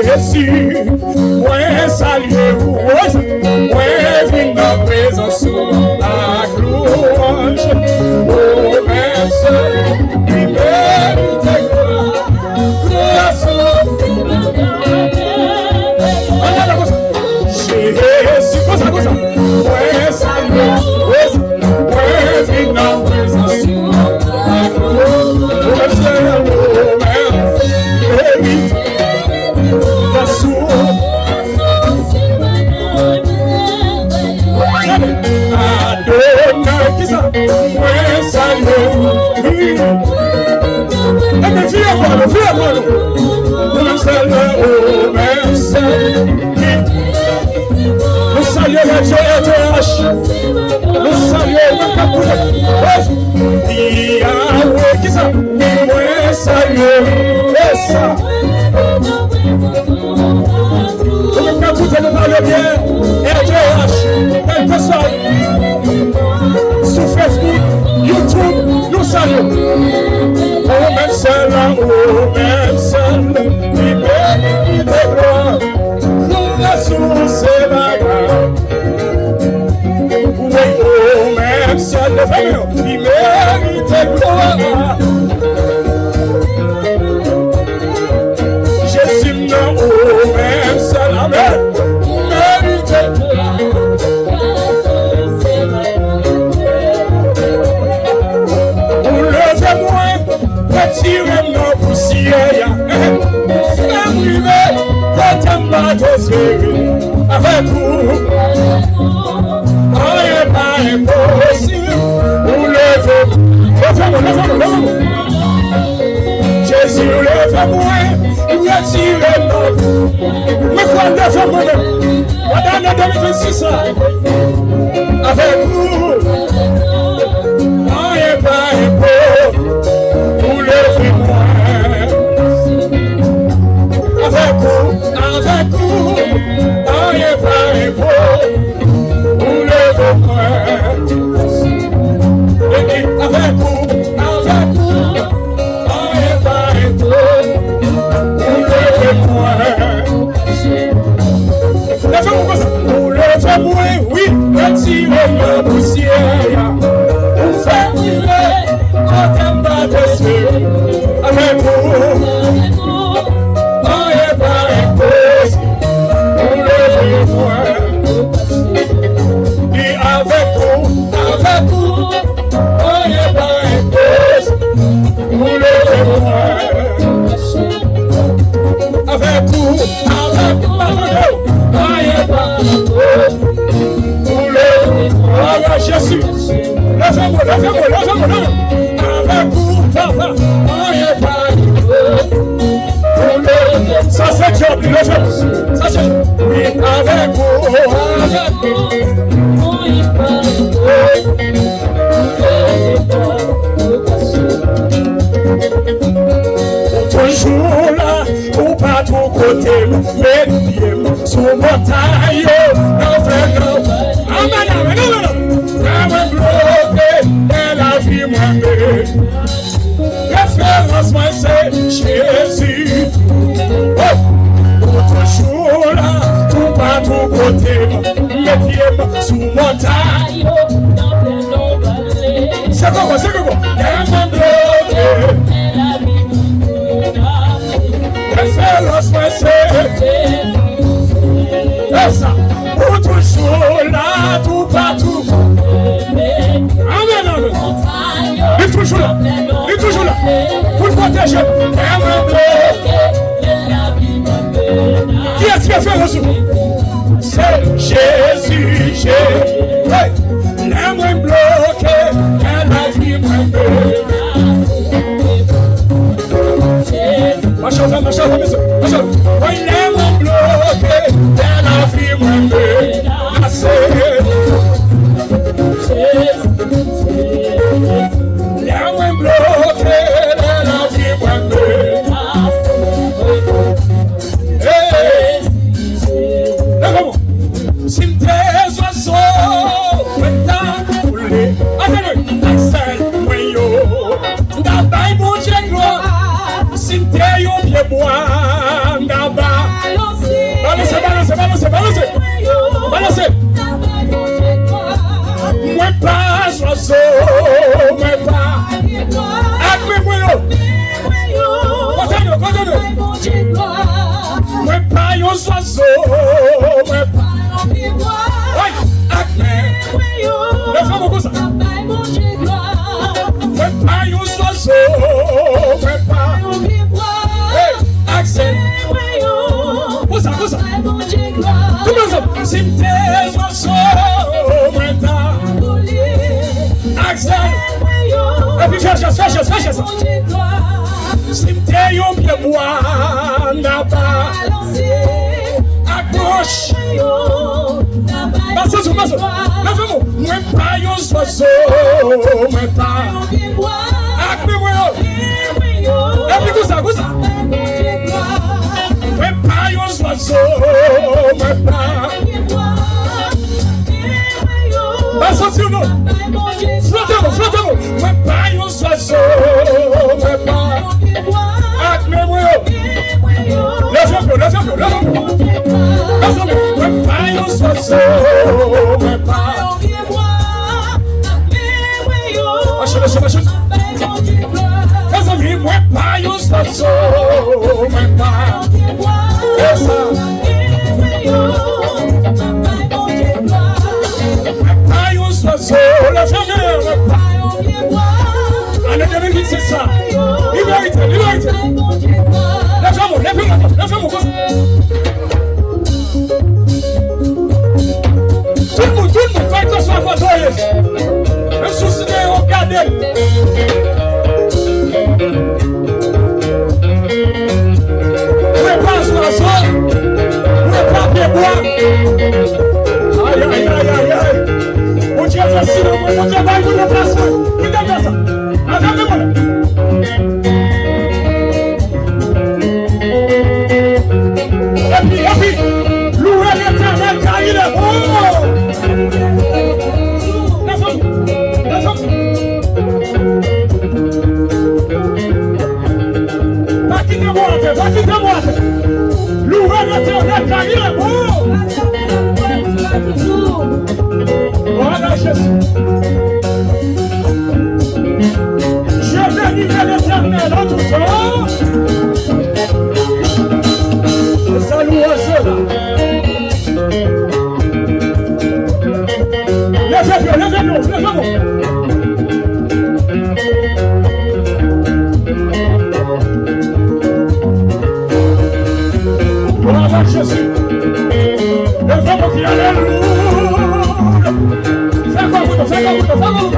Jésus, moi saluer vous, moi vine dans présence la louange, oh merci, qui mérite gloire, Jésus, comme ça, moi saluer, moi vine dans présence la louange, nous saluons le GTH, nous saluons le Capoulet, Yahweh qui ça, nous saluons, et ça. Le Capoulet nous parle bien, RTH, quel que soit, sur Facebook, YouTube, nous saluons. Oh, même seul, il mérite gloire. La source est bagarre. Oui, oh, même seul, il mérite gloire. Jésus, non, oh, même seul, amen. Mérite gloire. Vous levez-moi, retirez-moi poussière. Avec vous, rien pas impossible. Vous levez-moi, Jésus, levez-moi, retirez-moi. Mais quoi de moi-même? Pendant 2026, avec vous, rien pas impossible. Vous levez-moi. Avec vous, rien pas impossible. Vous levez-moi. Avec vous, rien pas impossible. Vous levez-moi. Vous levez-moi, oui, retirez ma poussière. Vous faites briller votre bâtisse. Avec vous. Et avec vous, on est pas impossible. Vous levez-moi. Avec vous, on est pas impossible. Vous levez-moi. Jésus, levez-moi. Avec vous, on est pas impossible. Ça c'est job, levez-moi. Ça c'est oui, avec vous, on y parle. Toujours là, ou pas tout côté, mais pieds sous montagne, non. Amen, bloqué, et la vie m'aime. Référence, moi c'est Jésus. Toujours là, tout pas tout côté, les pieds sous montagne. C'est quoi? Amen, bloqué. Référence, moi c'est Jésus. Ça, pour toujours là, tout partout. Amen. Il est toujours là. Pour le protéger. Qui est-ce qui a fait le sou? C'est Jésus. Hey. L'aime bloqué, elle a vie bloquée. Ma chère, monsieur. Oui, l'aime bloqué, elle a vie bloquée. L'aime bloqué, elle a vie bloquée. oiseaux, mais pas. Oui, acné. Les femmes ont ça. Mais pas oiseaux, mais pas. Hey, accès. Où ça? Tout le monde, si tes oiseaux, mais pas. Accès. Et puis fais ça. Si t'es un pied bois, n'a pas. Accroche. Passe. Lève-moi. Moi pas un oiseau, moi pas. Accroche-moi. Et puis quoi ça? Moi pas un oiseau, moi pas. Passe sur nous. Flottez-moi. Moi pas un oiseau, moi pas. Accroche-moi. Lève-moi. Moi pas un oiseau, moi pas. Achille. Mes amis, moi pas un oiseau, moi pas. C'est ça. Liberté. Lève-moi. Tout le monde, quand il soit fatigué. Le souci de regarder. Vous ne pas sur la soie. Vous ne pas bien boire. Aïe. Mon Dieu, merci. Mon Dieu, va vous déplacer. Qui t'a fait ça? Attendez-moi. Et puis, louez l'Éternel car il est bon. Pas quittez-moi. Louez l'Éternel car il est bon. Voilà Jésus. Je bénirai l'Éternel en tout temps. Salut à ceux-là. Lève-moi. Voilà Jésus. Lève-moi qui alléluia. Fais comme vous.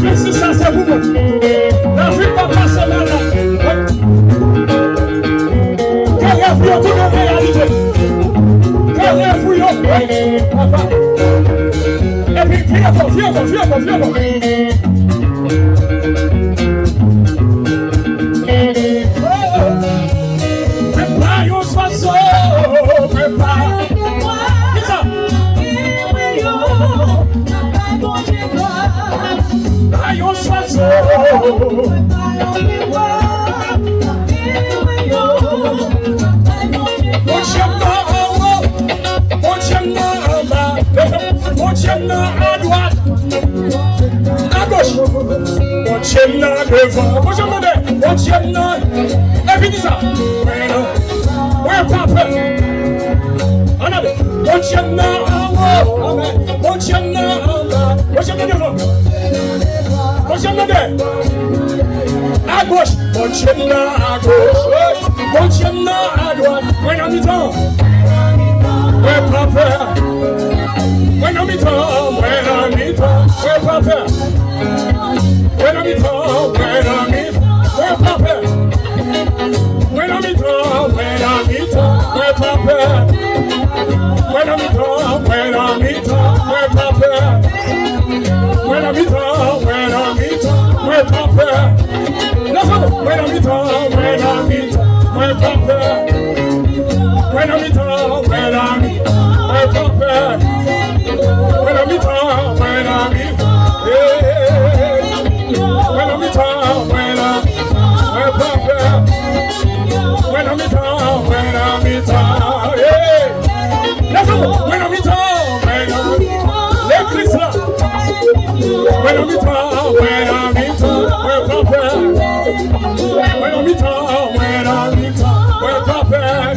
Merci, ça c'est vous. La vie va passer là. Quelle est votre réalité? Quelle est votre papa? Et puis, viens. Mais pas un oiseau, mais pas. Qu'est-ce ça? Pas un oiseau. Mon chien à droite, à gauche, mon chien devant, mon chien et puis dis ça, ouais, papa, en avait, mon chien en haut, mon chien devant, mon chien à gauche, mon chien à gauche, mon chien à droite, ouais, en mi-temps, ouais, papa. When I'm it all, ouais, papa. When I'm it all, ouais, papa. When I'm it all, ouais, papa. When I'm it all, ouais, papa. When I'm it all, ouais, papa. When I'm it all, ouais, papa. When I'm it all, papa. When I'm in town, when I'm in town, when I'm in town, let's go. When I'm in town, let's listen. When I'm in town, when I'm in town, when I'm in town, when I'm in town,